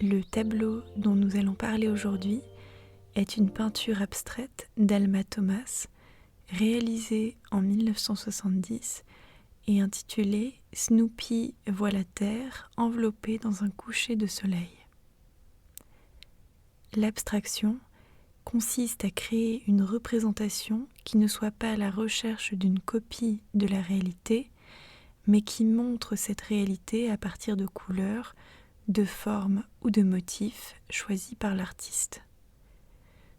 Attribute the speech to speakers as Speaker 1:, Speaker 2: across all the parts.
Speaker 1: Le tableau dont nous allons parler aujourd'hui est une peinture abstraite d'Alma Thomas, réalisée en 1970 et intitulée « Snoopy voit la Terre enveloppée dans un coucher de soleil ». L'abstraction consiste à créer une représentation qui ne soit pas la recherche d'une copie de la réalité, mais qui montre cette réalité à partir de couleurs, de formes ou de motifs choisis par l'artiste.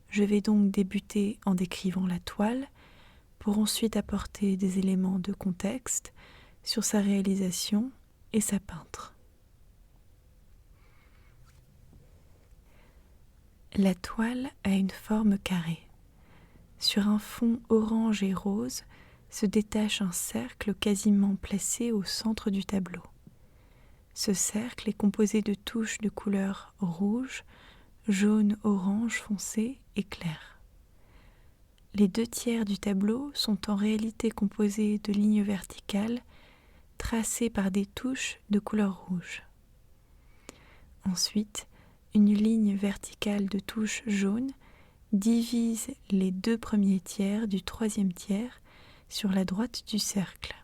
Speaker 1: Je vais donc débuter en décrivant la toile, pour ensuite apporter des éléments de contexte sur sa réalisation et sa peintre. La toile a une forme carrée. Sur un fond orange et rose se détache un cercle quasiment placé au centre du tableau. Ce cercle est composé de touches de couleur rouge, jaune, orange foncé et clair. Les 2/3 du tableau sont en réalité composés de lignes verticales tracées par des touches de couleur rouge. Ensuite, une ligne verticale de touches jaunes divise les 2 premiers tiers du 3e tiers sur la droite du cercle.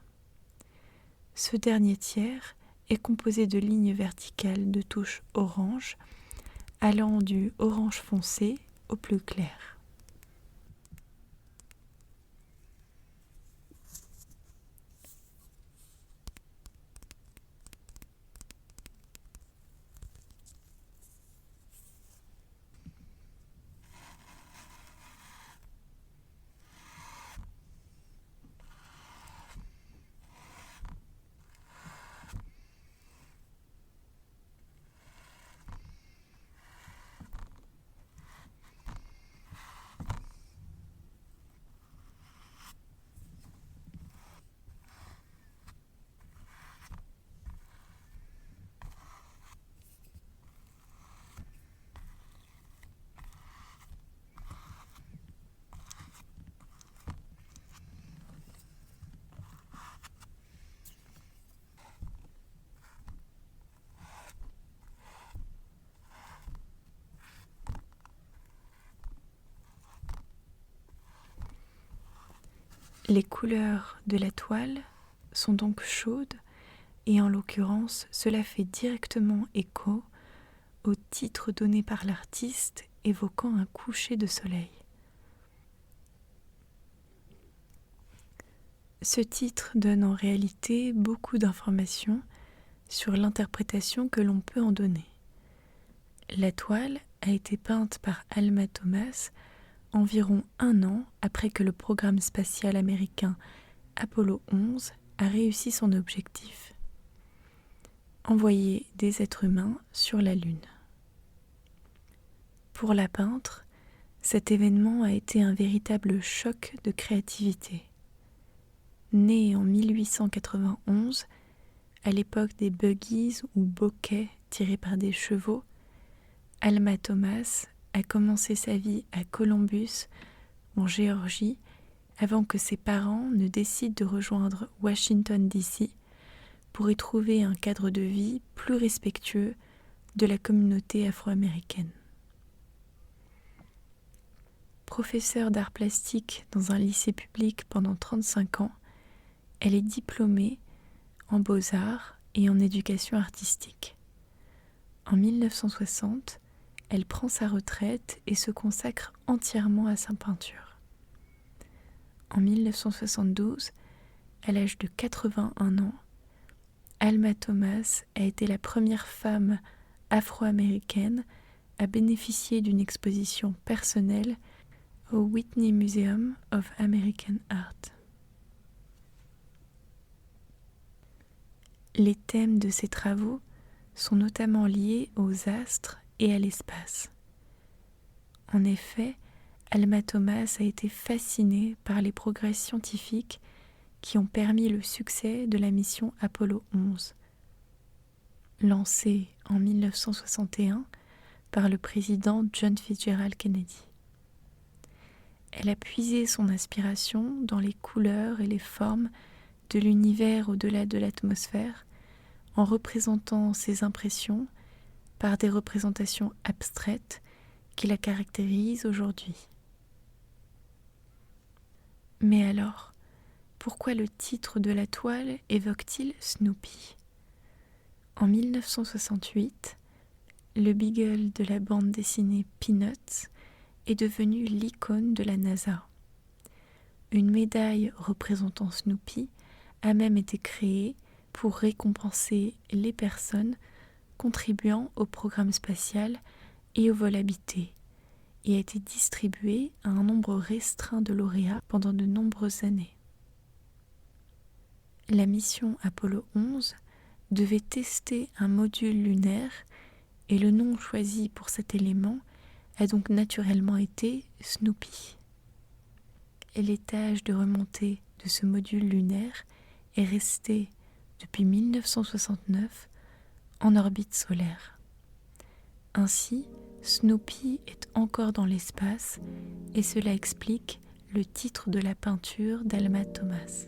Speaker 1: Ce dernier tiers est composé de lignes verticales de touches orange allant du orange foncé au plus clair. Les couleurs de la toile sont donc chaudes et en l'occurrence cela fait directement écho au titre donné par l'artiste évoquant un coucher de soleil. Ce titre donne en réalité beaucoup d'informations sur l'interprétation que l'on peut en donner. La toile a été peinte par Alma Thomas environ 1 an après que le programme spatial américain Apollo 11 a réussi son objectif: envoyer des êtres humains sur la Lune. Pour la peintre, cet événement a été un véritable choc de créativité. Née en 1891, à l'époque des buggies ou bokeh tirés par des chevaux, Alma Thomas a commencé sa vie à Columbus, en Géorgie, avant que ses parents ne décident de rejoindre Washington DC pour y trouver un cadre de vie plus respectueux de la communauté afro-américaine. Professeure d'art plastique dans un lycée public pendant 35 ans, elle est diplômée en beaux-arts et en éducation artistique. En 1960, elle prend sa retraite et se consacre entièrement à sa peinture. En 1972, à l'âge de 81 ans, Alma Thomas a été la première femme afro-américaine à bénéficier d'une exposition personnelle au Whitney Museum of American Art. Les thèmes de ses travaux sont notamment liés aux astres et à l'espace. En effet, Alma Thomas a été fascinée par les progrès scientifiques qui ont permis le succès de la mission Apollo 11, lancée en 1961 par le président John Fitzgerald Kennedy. Elle a puisé son inspiration dans les couleurs et les formes de l'univers au-delà de l'atmosphère, en représentant ses impressions par des représentations abstraites qui la caractérisent aujourd'hui. Mais alors, pourquoi le titre de la toile évoque-t-il Snoopy ? En 1968, le Beagle de la bande dessinée Peanuts est devenu l'icône de la NASA. Une médaille représentant Snoopy a même été créée pour récompenser les personnes contribuant au programme spatial et au vol habité, et a été distribuée à un nombre restreint de lauréats pendant de nombreuses années. La mission Apollo 11 devait tester un module lunaire et le nom choisi pour cet élément a donc naturellement été Snoopy. L'étage de remontée de ce module lunaire est resté depuis 1969 en orbite solaire. Ainsi, Snoopy est encore dans l'espace et cela explique le titre de la peinture d'Alma Thomas.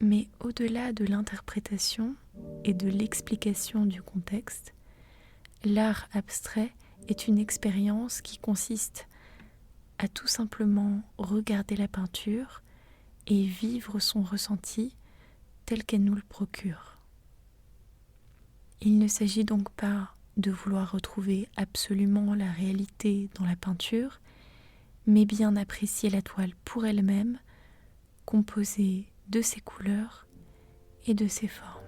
Speaker 1: Mais au-delà de l'interprétation et de l'explication du contexte, l'art abstrait est une expérience qui consiste à tout simplement regarder la peinture et vivre son ressenti tel qu'elle nous le procure. Il ne s'agit donc pas de vouloir retrouver absolument la réalité dans la peinture, mais bien apprécier la toile pour elle-même, composée de ses couleurs et de ses formes.